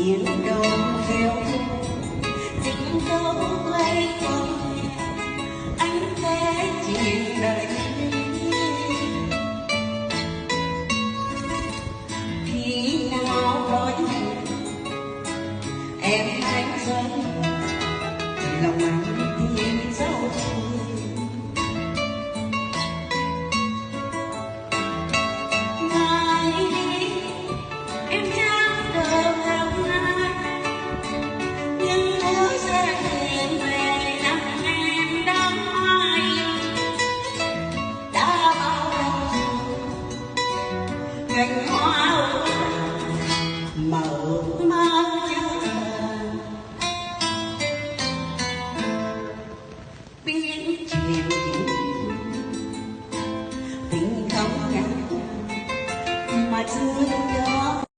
miền đông theo tình đâu quay còn anh sẽ chuyện đời khi nào nói em anh dân lòng anh tìm dấu cánh hoa mở mang biết chuyện tình không ngắn mà chưa